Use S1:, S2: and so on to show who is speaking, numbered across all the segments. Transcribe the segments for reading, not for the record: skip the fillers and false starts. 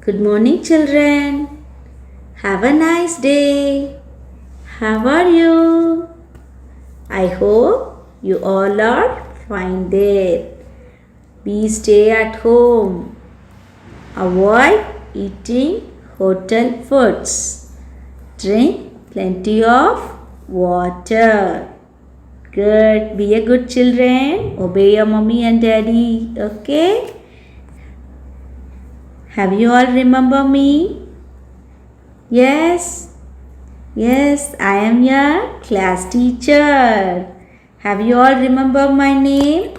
S1: Good morning, children. Have a nice day. How are you? I hope you all are fine there. Be stay at home. Avoid eating hotel foods. Drink plenty of water. Good. Be a good children. Obey your mommy and daddy. Okay? Have you all remember me? Yes. Yes, I am your class teacher. Have you all remember my name?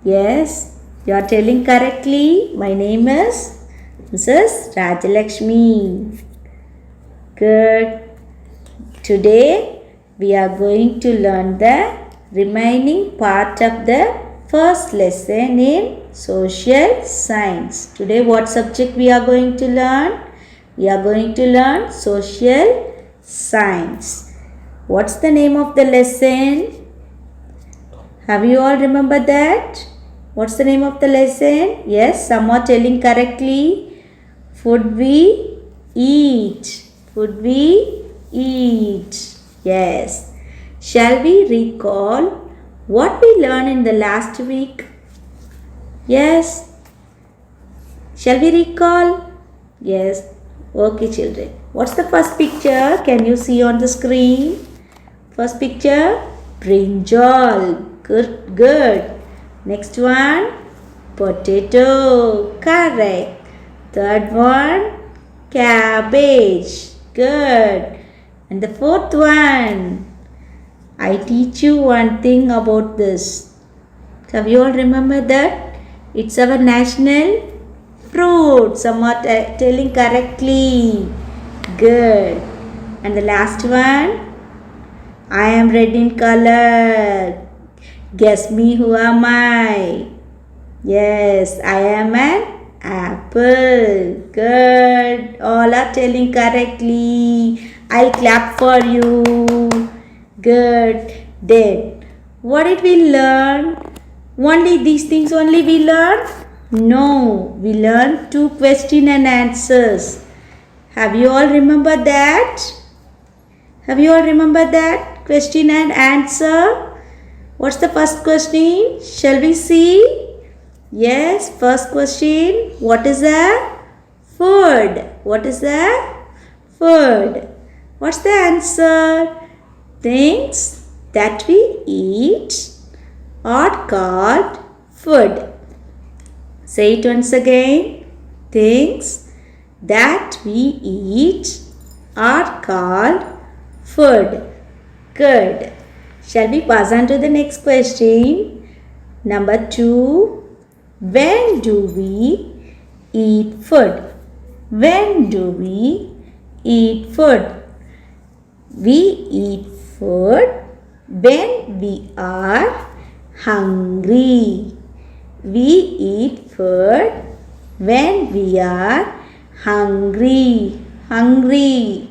S1: Yes, you are telling correctly. My name is Mrs. Rajalakshmi. Good. Today we are going to learn the remaining part of the first lesson in social science. Today what subject we are going to learn? We are going to learn social science. What's the name of the lesson? Have you all remember that? What's the name of the lesson? Yes, some are telling correctly. Food we eat. Food we eat. Yes. Shall we recall what we learned in the last week? Yes. Shall we recall? Yes. Okay, children. What's the first picture? Can you see on the screen? First picture, brinjal. Good, good. Next one, potato. Correct. Third one, cabbage. Good. And the fourth one, I teach you one thing about this. Have you all remember that? It's our national fruit. Some are telling correctly. Good. And the last one, I am red in color. Guess me, who am I? Yes, I am an apple. Good. All are telling correctly. I'll clap for you. Good. Then, what did we learn? Only these things only we learned? No, we learned 2 question and answers. Have you all remember that? Have you all remember that? Question and answer. What's the first question? Shall we see? Yes, first question. What is a food? What is a food? What's the answer? Things that we eat are called food. Say it once again. Things that we eat are called food. Good. Shall we pass on to the next question? Number 2. When do we eat food? When do we eat food? We eat food when we are hungry. We eat food when we are hungry. Hungry.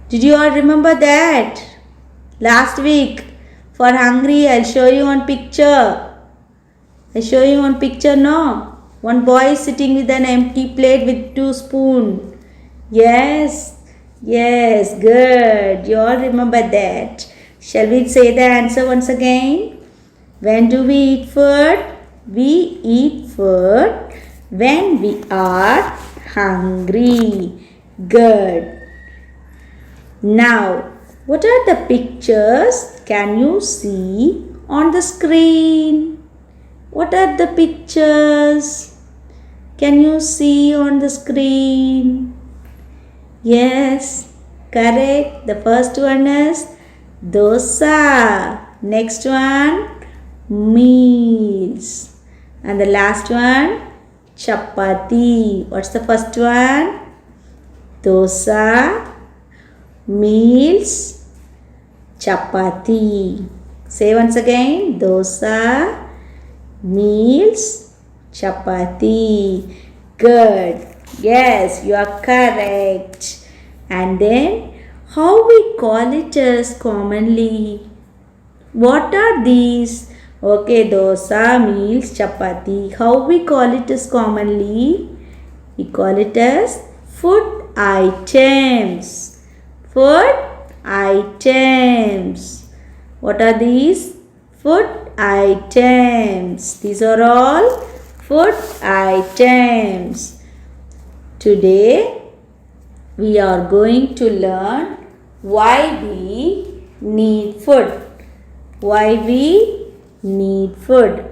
S1: Did you all remember that? Last week, for hungry, I'll show you on picture. I show you on picture, no? One boy is sitting with an empty plate with 2 spoons. Yes, yes, good. You all remember that. Shall we say the answer once again? When do we eat food? We eat food when we are hungry. Good. Now, what are the pictures can you see on the screen? What are the pictures? Can you see on the screen? Yes, correct. The first one is dosa. Next one, meals. And the last one, chapati. What's the first one? Dosa, meals, chapati. Say once again, dosa, meals, chapati. Good. Yes, you are correct. And then, how we call it as commonly? What are these? Okay, dosa, meals, chapati. How we call it as commonly? We call it as food items. Food items. What are these? Food items. These are all food items. Today we are going to learn why we need food. Why we need food.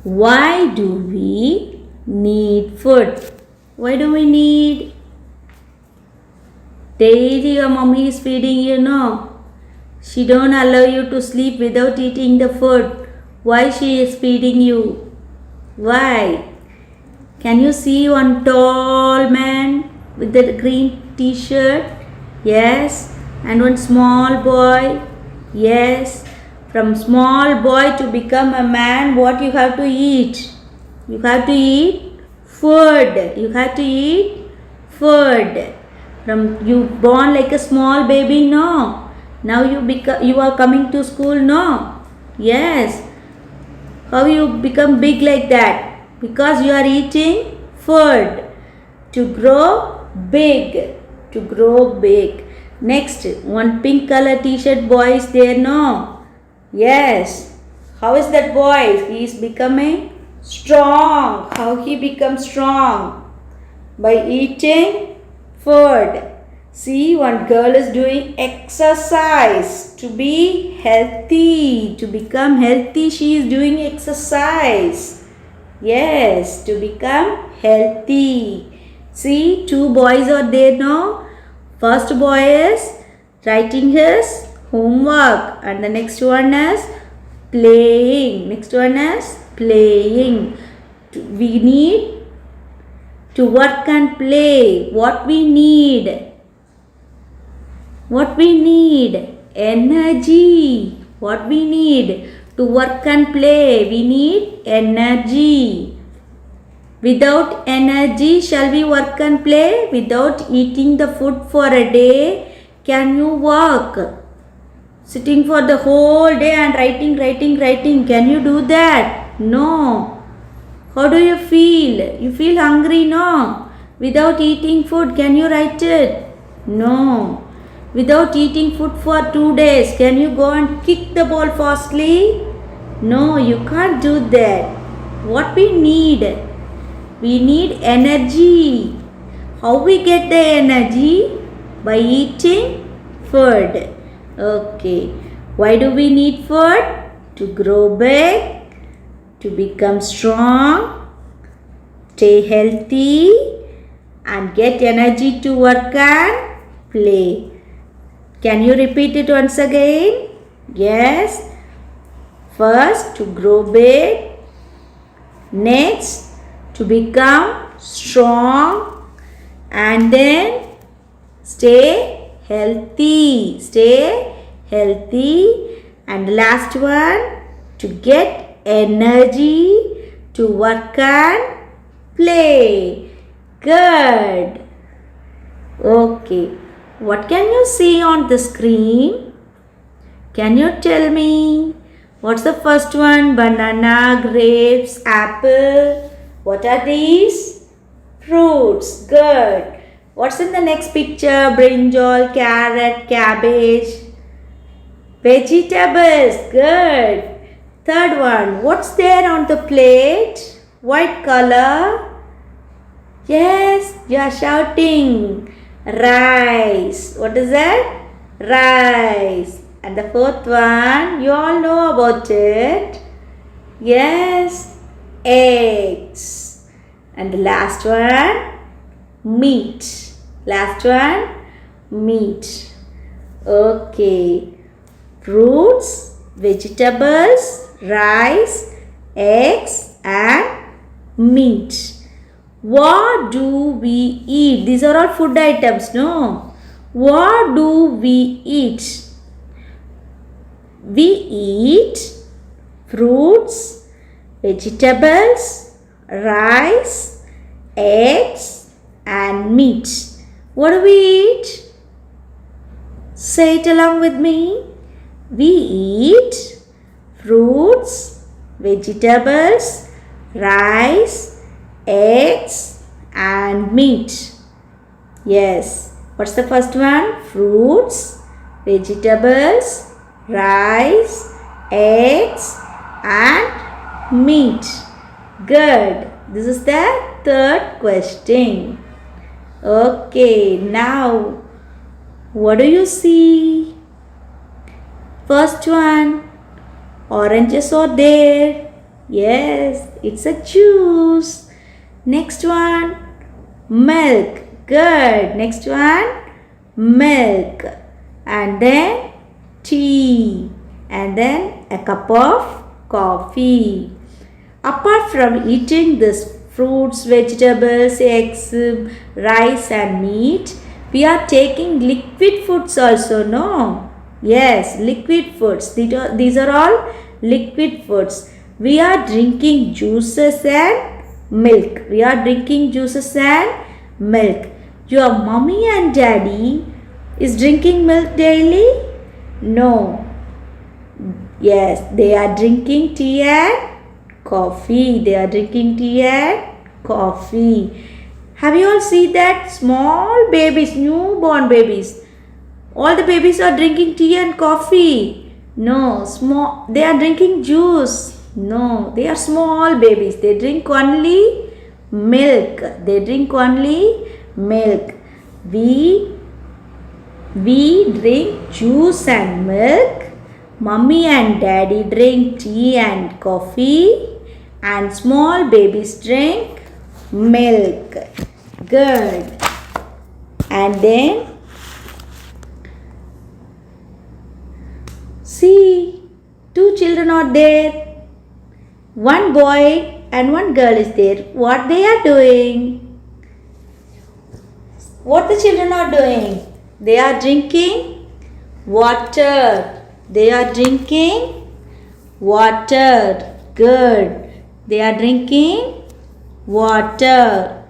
S1: Why do we need food? Why do we need? Daily your mommy is feeding you, no? She don't allow you to sleep without eating the food. Why she is feeding you? Why? Can you see one tall man with the green t-shirt? Yes. And one small boy? Yes. From small boy to become a man, what you have to eat? You have to eat food. You have to eat food. From you born like a small baby, no. Now you are coming to school, no. Yes. How you become big like that? Because you are eating food. To grow big. To grow big. Next, one pink color t-shirt boy is there, no. Yes. How is that boy? He is becoming strong. How he becomes strong? By eating food. See, one girl is doing exercise to be healthy. To become healthy, she is doing exercise. Yes, to become healthy. See, two boys are there now. First boy is writing his homework and the next one is playing. Next one is playing. We need to work and play. What we need? What we need? Energy. What we need? To work and play, we need energy. Without energy, shall we work and play? Without eating the food for a day, can you work? Sitting for the whole day and writing. Can you do that? No. How do you feel? You feel hungry, no? Without eating food, can you write it? No. Without eating food for 2 days, can you go and kick the ball fastly? No, you can't do that. What we need? We need energy. How we get the energy? By eating food. Okay. Why do we need food? To grow big, to become strong, stay healthy, and get energy to work and play. Can you repeat it once again? Yes. First, to grow big. Next, to become strong. And then, stay healthy. Stay healthy. And the last one, to get energy to work and play. Good. Okay. What can you see on the screen? Can you tell me? What's the first one? Banana, grapes, apple. What are these? Fruits. Good. What's in the next picture? Brinjal, carrot, cabbage. Vegetables. Good. Third one. What's there on the plate? White color. Yes, you are shouting. Rice. What is that? Rice. And the fourth one, you all know about it. Yes, eggs. And the last one, meat. Last one, meat. Okay. Fruits, vegetables, rice, eggs and meat. What do we eat? These are all food items, no? What do we eat? We eat fruits, vegetables, rice, eggs and meat. What do we eat? Say it along with me. We eat fruits, vegetables, rice, eggs and meat. Yes. What's the first one? Fruits, vegetables, rice, eggs and meat. Good. This is the third question. Okay, now what do you see? First one, oranges are there. Yes, it's a juice. Next one, milk. Good. Next one, milk. And then tea. And then a cup of coffee. Apart from eating this fruits, vegetables, eggs, rice and meat, we are taking liquid foods also, no? Yes, liquid foods. These are all liquid foods. We are drinking juices and milk. We are drinking juices and milk. Your mommy and daddy is drinking milk daily? No. Yes, they are drinking tea and coffee. They are drinking tea and coffee. Have you all seen that small babies, newborn babies? All the babies are drinking tea and coffee. No, they are drinking juice. No, they are small babies. They drink only milk. They drink only milk. We drink juice and milk. Mummy and daddy drink tea and coffee, and small babies drink milk. Good. And then see, two children are there. One boy and one girl is there. What they are doing? What the children are doing? They are drinking water. They are drinking water. Good. They are drinking water.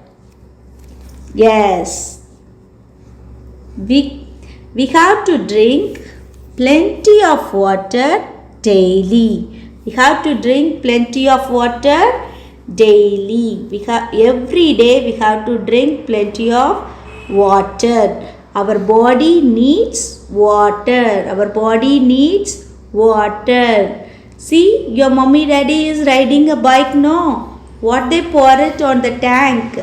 S1: Yes. We have to drink plenty of water daily. We have to drink plenty of water daily. Every day we have to drink plenty of water. Our body needs water. Our body needs water. See, your mommy daddy is riding a bike, no? What they pour it on the tank?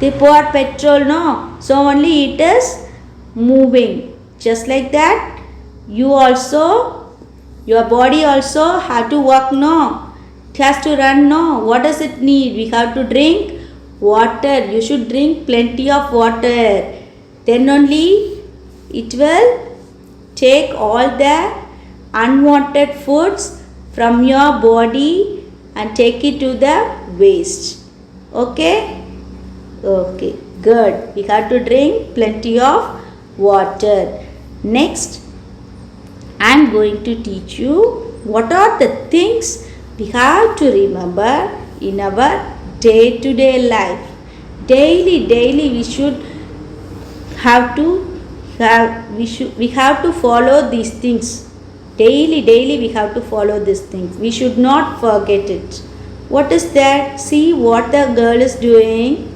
S1: They pour petrol, no? So only it is moving. Just like that, your body also have to work, no? It has to run, no? What does it need? We have to drink water. You should drink plenty of water. Then only it will take all the unwanted foods from your body and take it to the waste. Okay? Okay, good. We have to drink plenty of water. Next, I am going to teach you what are the things we have to remember in our day-to-day life. Daily we have to follow these things. Daily we have to follow these things. We should not forget it. What is that? See what the girl is doing.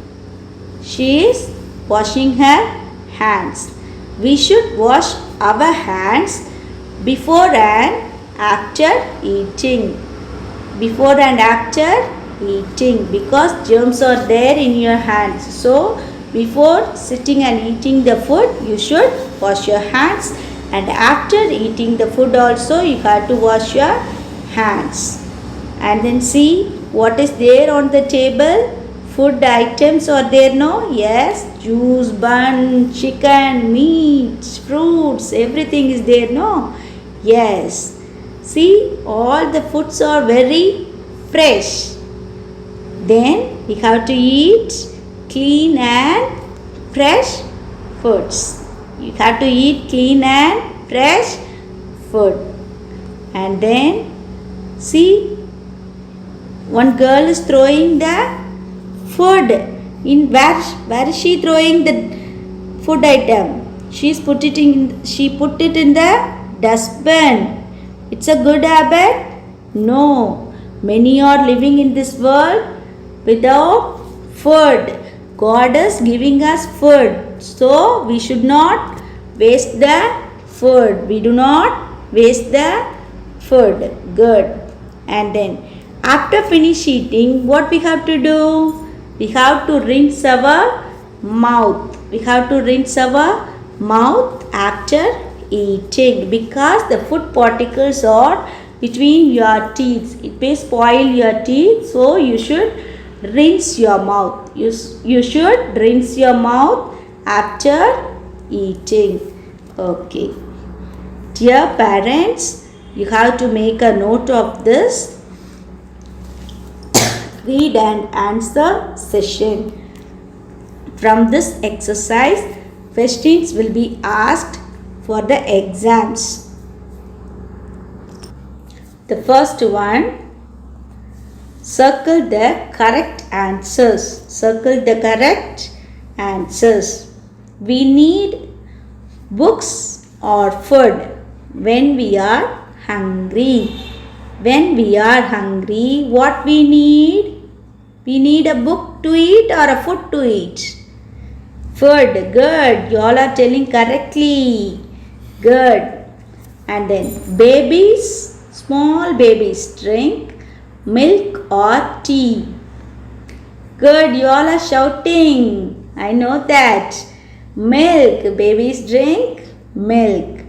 S1: She is washing her hands. We should wash our hands before and after eating. Before and after eating, because germs are there in your hands. So before sitting and eating the food, you should wash your hands, and after eating the food also you have to wash your hands. And then see what is there on the table. Food items are there, no? Yes, juice, bun, chicken, meat, fruits, everything is there, no? Yes. See, all the foods are very fresh. Then we have to eat clean and fresh foods. You have to eat clean and fresh food. And then see, one girl is throwing the food in where is she throwing the food item? She put it in the dustbin. It's a good habit? No. Many are living in this world without food. God is giving us food. So we should not waste the food. We do not waste the food. Good. And then after finish eating, what we have to do? We have to rinse our mouth. We have to rinse our mouth after eating because the food particles are between your teeth. It may spoil your teeth, so you should rinse your mouth. You should rinse your mouth after eating. Okay. Dear parents, you have to make a note of this. Read and answer session. From this exercise, questions will be asked for the exams. The first one, circle the correct answers. Circle the correct answers. We need books or food when we are hungry. When we are hungry, what we need? We need a book to eat or a food to eat? Food. Good. You all are telling correctly. Good. And then babies, small babies drink milk or tea. Good. You all are shouting. I know that. Milk. Babies drink milk.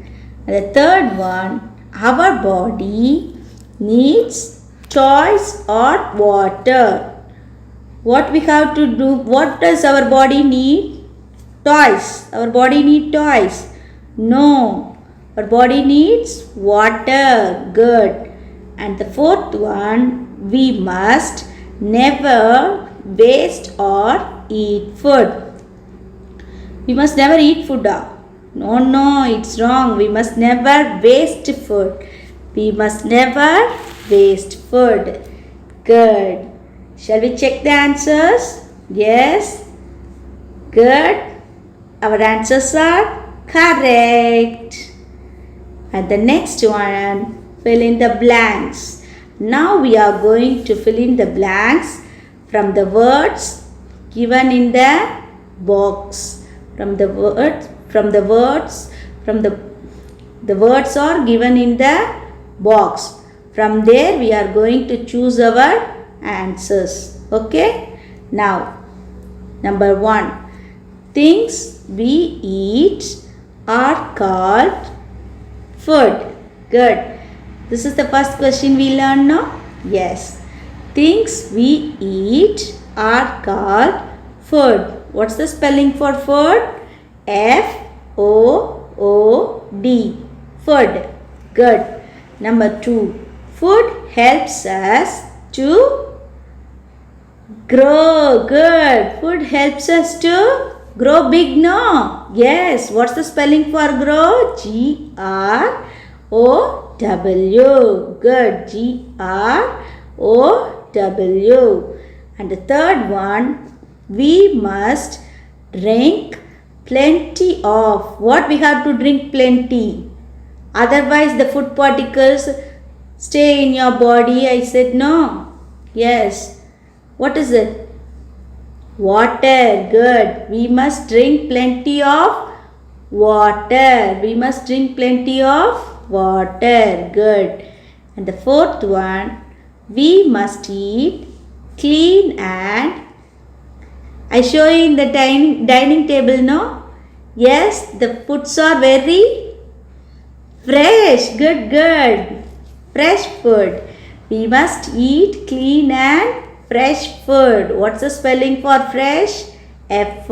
S1: And the third one, our body needs toys or water. What we have to do? What does our body need? Toys. Our body needs toys. No. Our body needs water. Good. And the fourth one, we must never waste or eat food. We must never eat food. No, it's wrong. We must never waste food. We must never waste food. Good. Shall we check the answers? Yes. Good. Our answers are correct. And the next one, fill in the blanks. Now we are going to fill in the blanks from the words given in the box. The words are given in the box. From there we are going to choose our answers. Okay. Now, number 1. Things we eat are called food. Good. This is the first question we learn now. Yes. Things we eat are called food. What's the spelling for food? F-O-O-D. Food. Good. Number 2. Food helps us to grow. Good. Food helps us to grow big, no? Yes. What's the spelling for grow? G-R-O-W. Good. G-R-O-W. And the third one, we must drink plenty of. What we have to drink plenty? Otherwise the food particles stay in your body. I said no. Yes. What is it? Water. Good. We must drink plenty of water. We must drink plenty of water. Good. And the fourth one, we must eat clean and I show you in the dining table, no? Yes, the foods are very fresh. Good, good. Fresh food. We must eat clean and fresh food. What's the spelling for fresh? F-R-E-S-H.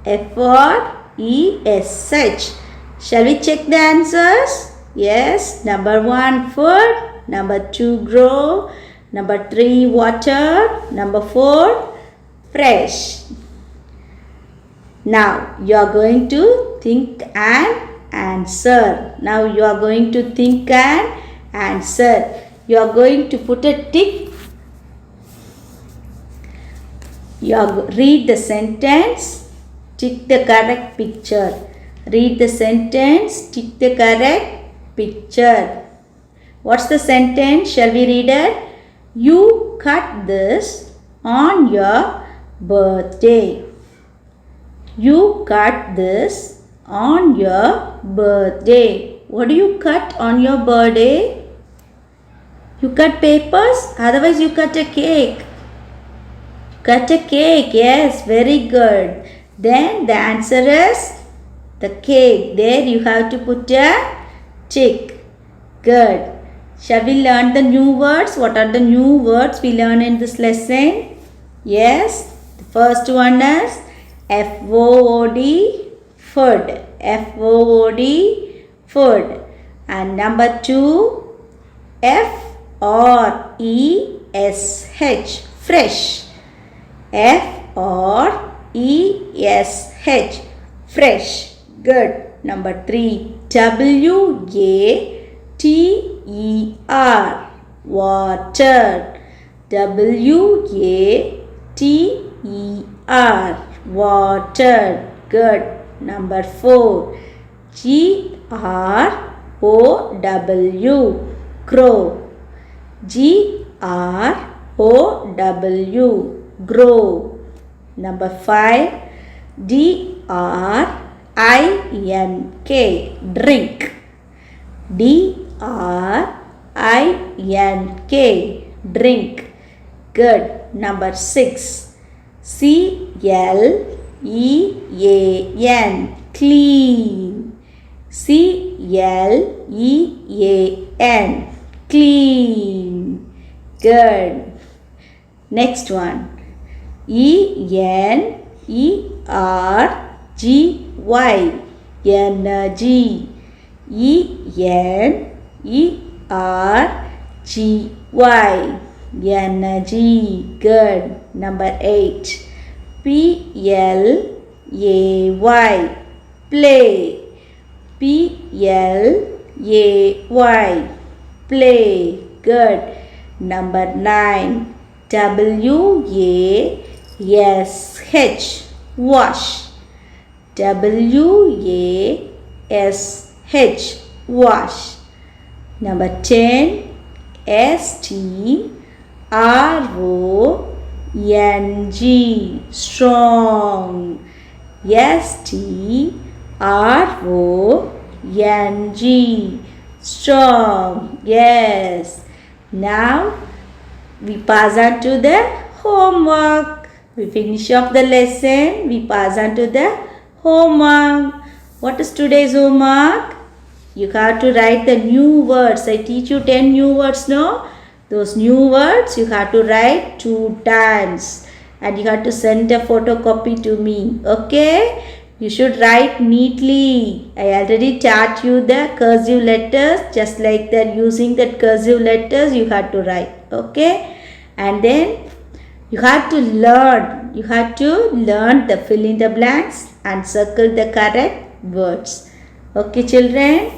S1: F-R-E-S-H. Shall we check the answers? Yes. Number 1, food. Number 2, grow. Number 3, water. Number 4, fresh. Now you are going to think and answer. Now you are going to think and answer. You are going to put a tick. Read the sentence. Tick the correct picture. Read the sentence. Tick the correct picture. What's the sentence? Shall we read it? You cut this on your birthday. You cut this on your birthday. What do you cut on your birthday? You cut papers, otherwise you cut a cake. Cut a cake, yes, very good. Then the answer is the cake. There you have to put a tick. Good. Shall we learn the new words? What are the new words we learn in this lesson? Yes, the first one is F-O-O-D, food. F-O-O-D, food. And number 2, F-R-E-S-H, fresh. F-R-E-S-H, fresh. Good. Number 3, W-A-T-E-R, water. W-A-T-E-R, water. Good. Number 4, G-R-O-W, grow. G-R-O-W, grow. Number 5, D-R-I-N-K, drink. D-R-I-N-K, drink. Good. Number 6, C-L-E-A-N, clean. C-L-E-A-N, clean. Good. Next one, E-N-E-R-G-Y, energy. E-N-E-R-G-Y, energy. Good. Number 8, P-L-A-Y, play. P-L-A-Y, play. Good. Number 9, W-A-S-H, wash. W-A-S-H, wash. Number 10, S-T-R-O-N-G, strong. S-T-R-O-N-G, strong. Yes. Now we pass on to the homework. We finish off the lesson. We pass on to the homework. What is today's homework? You have to write the new words. I teach you 10 new words now. Those new words you have to write 2 times. And you have to send a photocopy to me. Okay? You should write neatly. I already taught you the cursive letters. Just like that, using that cursive letters you have to write. Okay? And then you have to learn. You have to learn the fill in the blanks and circle the correct words. Okay, children?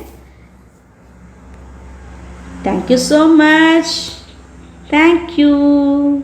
S1: Thank you so much. Thank you.